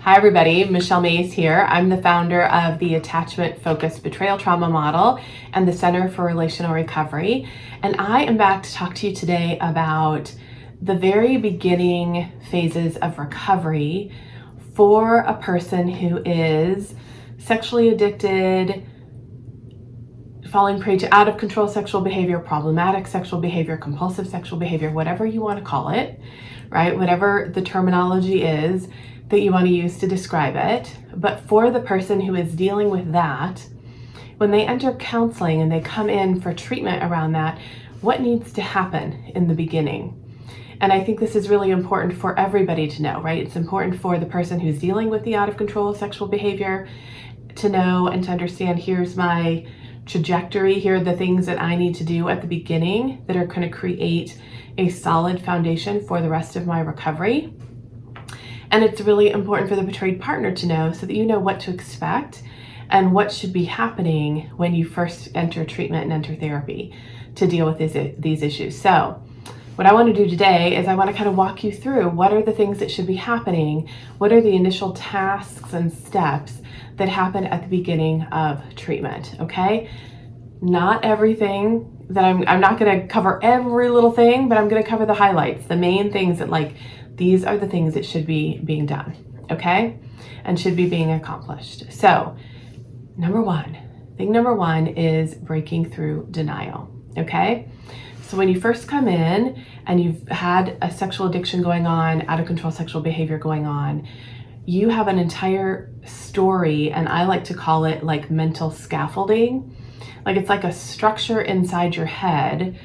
Hi everybody, Michelle Mays here. I'm the founder of the Attachment-Focused Betrayal Trauma Model and the Center for Relational Recovery. And I am back to talk to you today about the very beginning phases of recovery for a person who is sexually addicted, falling prey to out of control sexual behavior, problematic sexual behavior, compulsive sexual behavior, whatever you want to call it, right? Whatever the terminology is that you want to use to describe it. But for the person who is dealing with that, when they enter counseling and they come in for treatment around that, what needs to happen in the beginning? And I think this is really important for everybody to know, right? It's important for the person who's dealing with the out of control sexual behavior to know and to understand, here's my trajectory, here are the things that I need to do at the beginning that are going to create a solid foundation for the rest of my recovery. And it's really important for the betrayed partner to know so that you know what to expect and what should be happening when you first enter treatment and enter therapy to deal with these issues. So what I want to do today is I want to kind of walk you through what are the things that should be happening, what are the initial tasks and steps that happen at the beginning of treatment, okay? Not everything that I'm not going to cover every little thing, but I'm going to cover the highlights, the main things that these are the things that should be being done, okay? And should be being accomplished. So thing number one is breaking through denial, okay? So when you first come in and you've had a sexual addiction going on, out of control sexual behavior going on, you have an entire story, and I like to call it like mental scaffolding. Like it's like a structure inside your head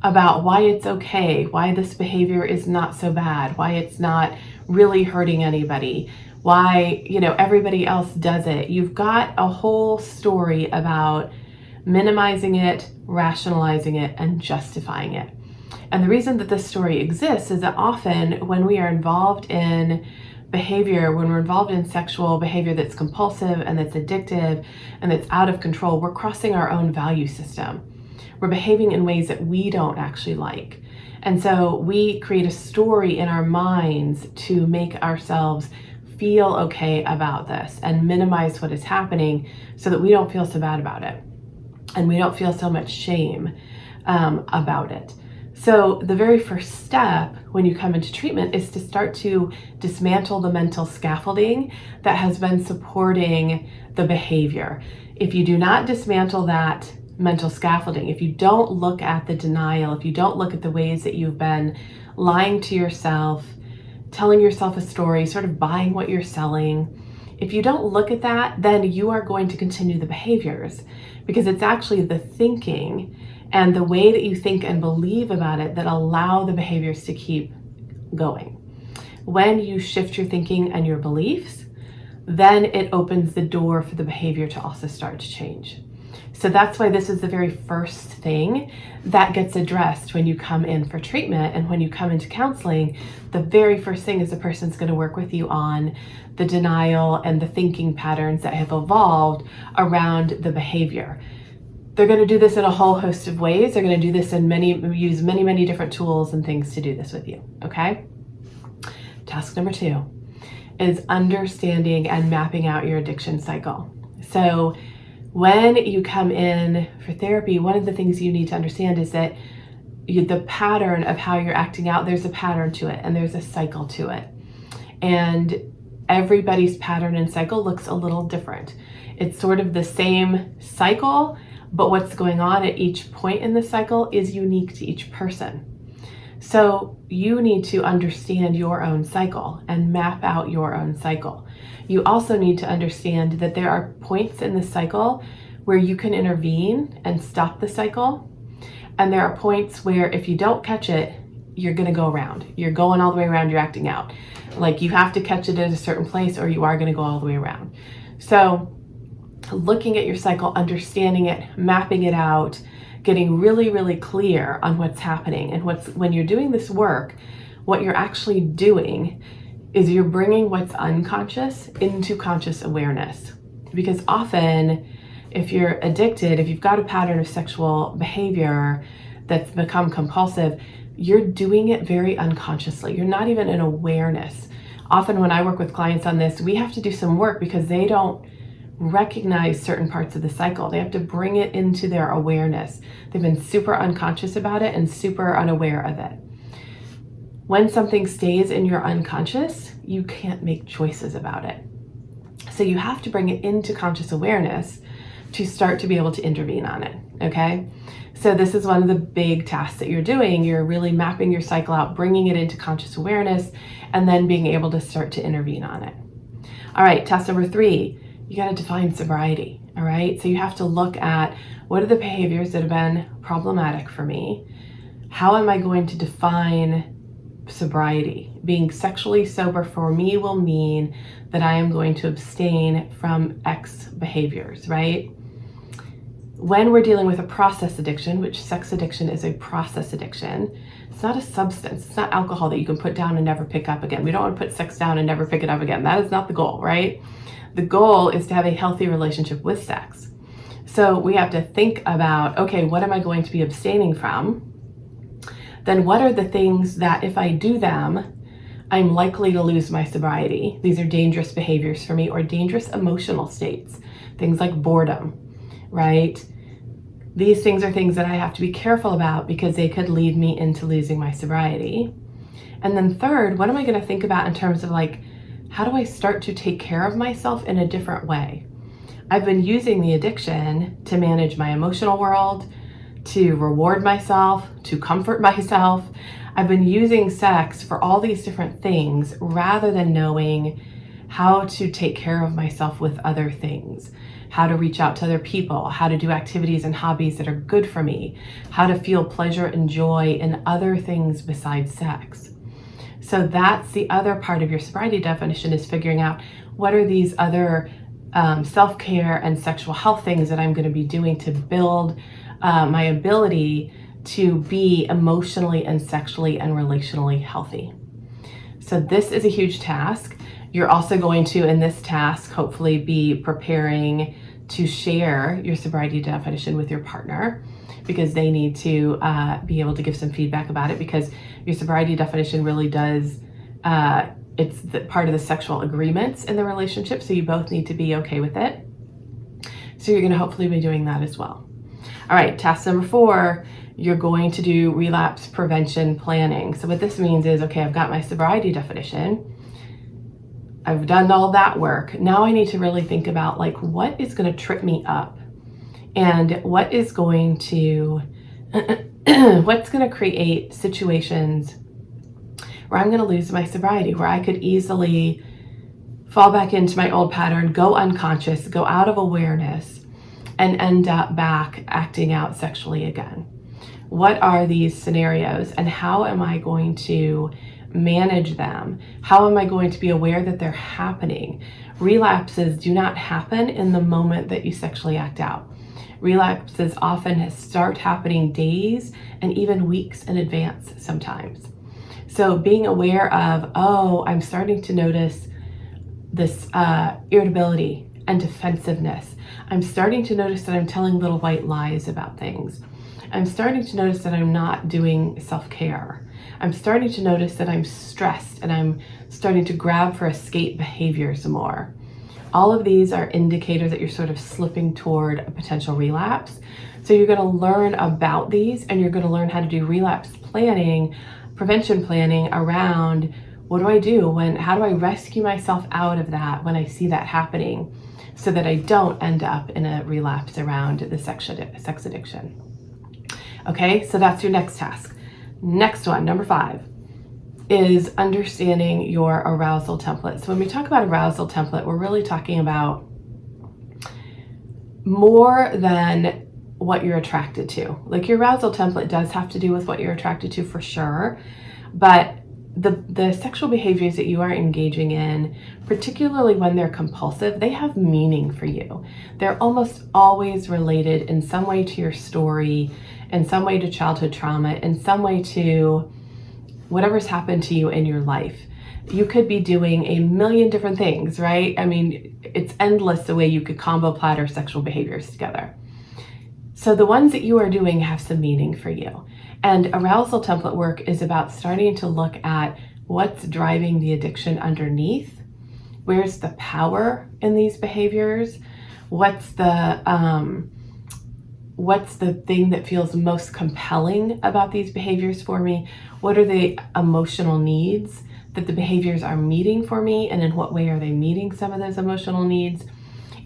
about why it's okay, why this behavior is not so bad, why it's not really hurting anybody, why, everybody else does it. You've got a whole story about minimizing it, rationalizing it, and justifying it. And the reason that this story exists is that often when we are involved in behavior, when we're involved in sexual behavior that's compulsive and that's addictive and that's out of control, we're crossing our own value system. We're behaving in ways that we don't actually like. And so we create a story in our minds to make ourselves feel okay about this and minimize what is happening so that we don't feel so bad about it. And we don't feel so much shame about it. So the very first step when you come into treatment is to start to dismantle the mental scaffolding that has been supporting the behavior. If you do not dismantle that mental scaffolding, if you don't look at the denial, if you don't look at the ways that you've been lying to yourself, telling yourself a story, sort of buying what you're selling, if you don't look at that, then you are going to continue the behaviors, because it's actually the thinking and the way that you think and believe about it that allow the behaviors to keep going. When you shift your thinking and your beliefs, then it opens the door for the behavior to also start to change. So that's why this is the very first thing that gets addressed when you come in for treatment. And when you come into counseling, the very first thing is the person's going to work with you on the denial and the thinking patterns that have evolved around the behavior. They're going to do this in a whole host of ways. They're going to do this use many different tools and things to do this with you, okay? Task number 2 is understanding and mapping out your addiction cycle. So when you come in for therapy, one of the things you need to understand is that the pattern of how you're acting out, there's a pattern to it and there's a cycle to it. And everybody's pattern and cycle looks a little different. It's sort of the same cycle, but what's going on at each point in the cycle is unique to each person. So you need to understand your own cycle and map out your own cycle. You also need to understand that there are points in the cycle where you can intervene and stop the cycle. And there are points where if you don't catch it, you're going to go around. You're going all the way around, you're acting out. Like you have to catch it at a certain place or you are going to go all the way around. So looking at your cycle, understanding it, mapping it out, getting really clear on what's happening. And when you're doing this work, what you're actually doing is you're bringing what's unconscious into conscious awareness. Because often, if you're addicted, if you've got a pattern of sexual behavior that's become compulsive, you're doing it very unconsciously. You're not even in awareness Often when I work with clients on this, we have to do some work because they don't recognize certain parts of the cycle. They have to bring it into their awareness. They've been super unconscious about it and super unaware of it. When something stays in your unconscious, you can't make choices about it. So you have to bring it into conscious awareness to start to be able to intervene on it, okay? So this is one of the big tasks that you're doing. You're really mapping your cycle out, bringing it into conscious awareness, and then being able to start to intervene on it. All right, task number 3, you got to define sobriety, all right? So you have to look at what are the behaviors that have been problematic for me? How am I going to define sobriety? Being sexually sober for me will mean that I am going to abstain from X behaviors, right? When we're dealing with a process addiction, which sex addiction is a process addiction, it's not a substance. It's not alcohol that you can put down and never pick up again. We don't want to put sex down and never pick it up again. That is not the goal, right? The goal is to have a healthy relationship with sex. So we have to think about, okay, what am I going to be abstaining from? Then what are the things that if I do them, I'm likely to lose my sobriety? These are dangerous behaviors for me, or dangerous emotional states. Things like boredom, right? These things are things that I have to be careful about because they could lead me into losing my sobriety. And then third, what am I going to think about in terms of like, how do I start to take care of myself in a different way? I've been using the addiction to manage my emotional world, to reward myself, to comfort myself. I've been using sex for all these different things rather than knowing how to take care of myself with other things, how to reach out to other people, how to do activities and hobbies that are good for me, how to feel pleasure and joy in other things besides sex. So that's the other part of your sobriety definition, is figuring out what are these other self-care and sexual health things that I'm going to be doing to build my ability to be emotionally and sexually and relationally healthy. So this is a huge task. You're also going to, in this task, hopefully be preparing to share your sobriety definition with your partner, because they need to be able to give some feedback about it, because your sobriety definition really does, it's part of the sexual agreements in the relationship, so you both need to be okay with it. So you're going to hopefully be doing that as well. All right, task number 4, you're going to do relapse prevention planning. So what this means is, okay, I've got my sobriety definition. I've done all that work. Now I need to really think about like, what is going to trip me up, and what is going to, what's going to create situations where I'm going to lose my sobriety, where I could easily fall back into my old pattern, go unconscious, go out of awareness, and end up back acting out sexually again. What are these scenarios, and how am I going to manage them? How am I going to be aware that they're happening? Relapses do not happen in the moment that you sexually act out. Relapses often start happening days and even weeks in advance sometimes. So being aware of, oh, I'm starting to notice this irritability and defensiveness. I'm starting to notice that I'm telling little white lies about things. I'm starting to notice that I'm not doing self-care. I'm starting to notice that I'm stressed and I'm starting to grab for escape behaviors more. All of these are indicators that you're sort of slipping toward a potential relapse. So you're going to learn about these, and you're going to learn how to do relapse planning, prevention planning around, what do I do how do I rescue myself out of that when I see that happening, so that I don't end up in a relapse around the sex addiction. Okay, so that's your next task. Next one, number 5, is understanding your arousal template. So when we talk about arousal template, we're really talking about more than what you're attracted to. Like, your arousal template does have to do with what you're attracted to for sure, but the sexual behaviors that you are engaging in, particularly when they're compulsive, they have meaning for you. They're almost always related in some way to your story, in some way to childhood trauma, in some way to whatever's happened to you in your life. You could be doing a million different things, right? I mean, it's endless the way you could combo platter sexual behaviors together. So the ones that you are doing have some meaning for you. And arousal template work is about starting to look at what's driving the addiction underneath? Where's the power in these behaviors? What's the thing that feels most compelling about these behaviors for me? What are the emotional needs that the behaviors are meeting for me, and in what way are they meeting some of those emotional needs?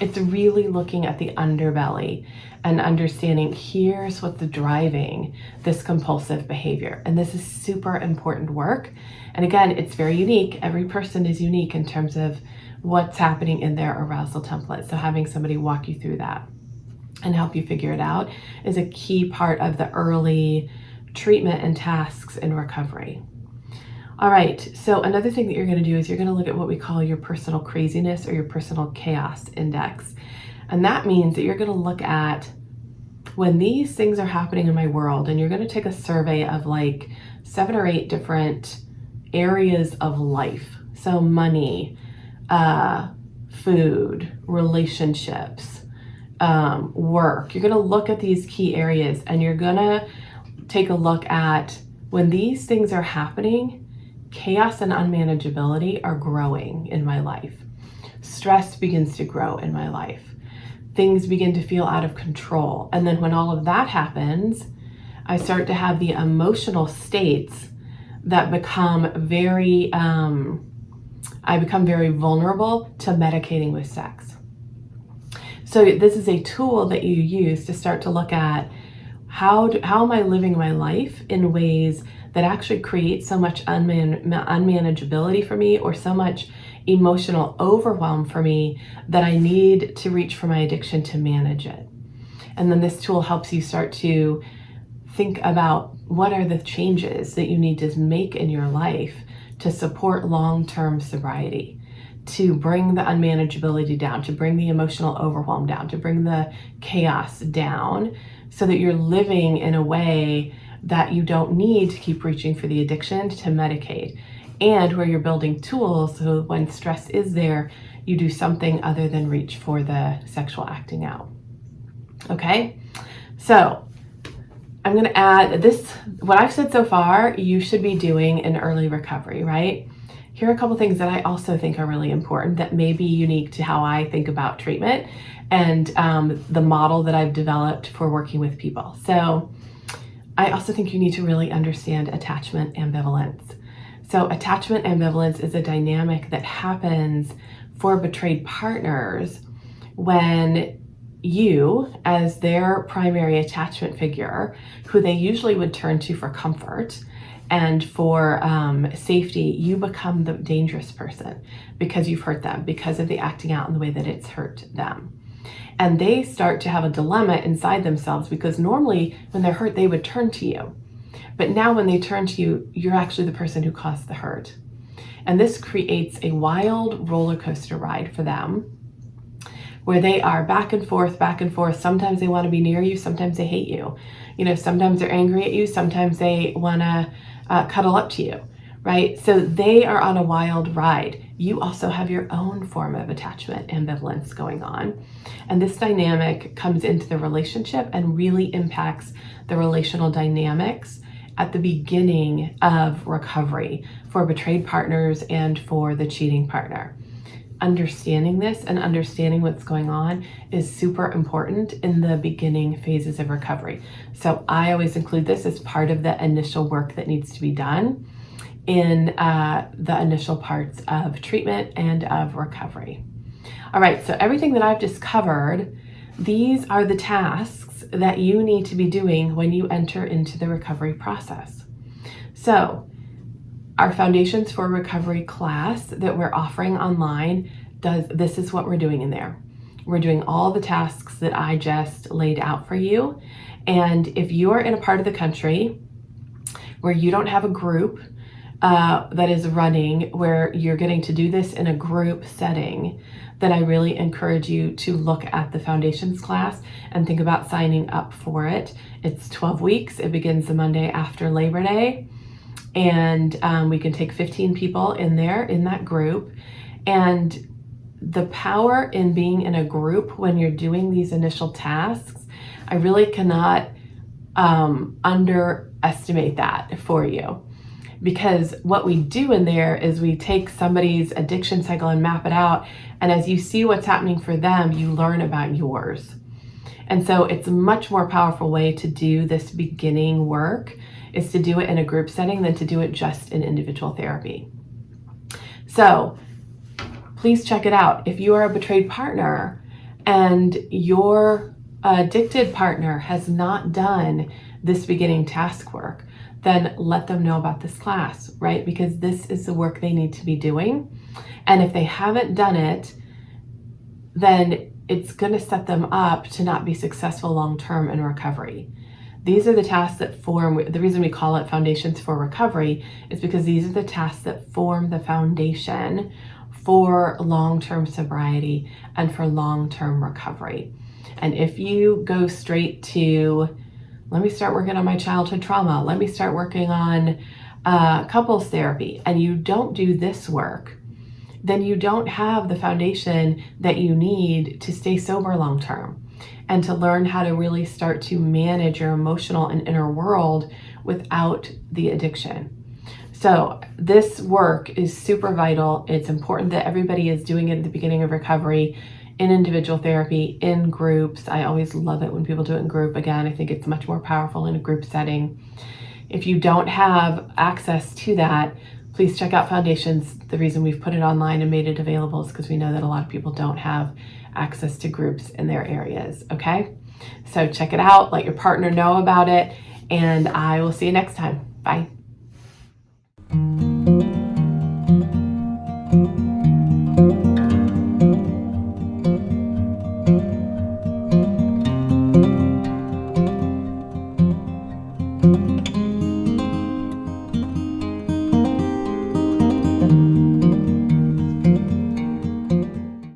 It's really looking at the underbelly and understanding here's what's driving this compulsive behavior. And this is super important work. And again, it's very unique. Every person is unique in terms of what's happening in their arousal template. So having somebody walk you through that and help you figure it out is a key part of the early treatment and tasks in recovery. All right, so another thing that you're going to do is you're going to look at what we call your personal craziness or your personal chaos index. And that means that you're going to look at when these things are happening in my world, and you're going to take a survey of like 7 or 8 different areas of life. So money, food, relationships, work. You're going to look at these key areas, and you're going to take a look at when these things are happening, chaos and unmanageability are growing in my life. Stress begins to grow in my life. Things begin to feel out of control. And then when all of that happens, I start to have the emotional states that become very, I become very vulnerable to medicating with sex. So this is a tool that you use to start to look at how am I living my life in ways that actually create so much unmanageability for me, or so much emotional overwhelm for me that I need to reach for my addiction to manage it. And then this tool helps you start to think about what are the changes that you need to make in your life to support long-term sobriety, to bring the unmanageability down, to bring the emotional overwhelm down, to bring the chaos down, so that you're living in a way that you don't need to keep reaching for the addiction to medicate, and where you're building tools so when stress is there, you do something other than reach for the sexual acting out. Okay, so I'm going to add this, what I've said so far, you should be doing in early recovery, right? Here are a couple things that I also think are really important that may be unique to how I think about treatment and the model that I've developed for working with people. So I also think you need to really understand attachment ambivalence. So attachment ambivalence is a dynamic that happens for betrayed partners when you, as their primary attachment figure, who they usually would turn to for comfort and for safety, you become the dangerous person because you've hurt them, because of the acting out in the way that it's hurt them. And they start to have a dilemma inside themselves, because normally when they're hurt, they would turn to you. But now when they turn to you, you're actually the person who caused the hurt. And this creates a wild roller coaster ride for them, where they are back and forth, back and forth. Sometimes they want to be near you, sometimes they hate you. You know, sometimes they're angry at you, sometimes they want to cuddle up to you, right? So they are on a wild ride. You also have your own form of attachment ambivalence going on. And this dynamic comes into the relationship and really impacts the relational dynamics at the beginning of recovery for betrayed partners and for the cheating partner. Understanding this and understanding what's going on is super important in the beginning phases of recovery. So I always include this as part of the initial work that needs to be done in the initial parts of treatment and of recovery. All right, so everything that I've just covered, these are the tasks that you need to be doing when you enter into the recovery process. So our Foundations for Recovery class that we're offering online, this is what we're doing in there. We're doing all the tasks that I just laid out for you. And if you are in a part of the country where you don't have a group that is running, where you're getting to do this in a group setting, then I really encourage you to look at the Foundations class and think about signing up for it. It's 12 weeks. It begins the Monday after Labor Day. And we can take 15 people in there in that group. And the power in being in a group when you're doing these initial tasks, I really cannot underestimate that for you. Because what we do in there is we take somebody's addiction cycle and map it out. And as you see what's happening for them, you learn about yours. And so it's a much more powerful way to do this beginning work is to do it in a group setting than to do it just in individual therapy. So please check it out. If you are a betrayed partner and your addicted partner has not done this beginning task work, then let them know about this class, right? Because this is the work they need to be doing. And if they haven't done it, then it's going to set them up to not be successful long-term in recovery. These are the tasks that form, the reason we call it Foundations for Recovery is because these are the tasks that form the foundation for long-term sobriety and for long-term recovery. And if you go straight to, let me start working on my childhood trauma, let me start working on couples therapy, and you don't do this work, then you don't have the foundation that you need to stay sober long-term and to learn how to really start to manage your emotional and inner world without the addiction. So this work is super vital. It's important that everybody is doing it at the beginning of recovery, in individual therapy, in groups. I always love it when people do it in group. Again, I think it's much more powerful in a group setting. If you don't have access to that, please check out Foundations. The reason we've put it online and made it available is because we know that a lot of people don't have access to groups in their areas, okay? So check it out, let your partner know about it, and I will see you next time. Bye.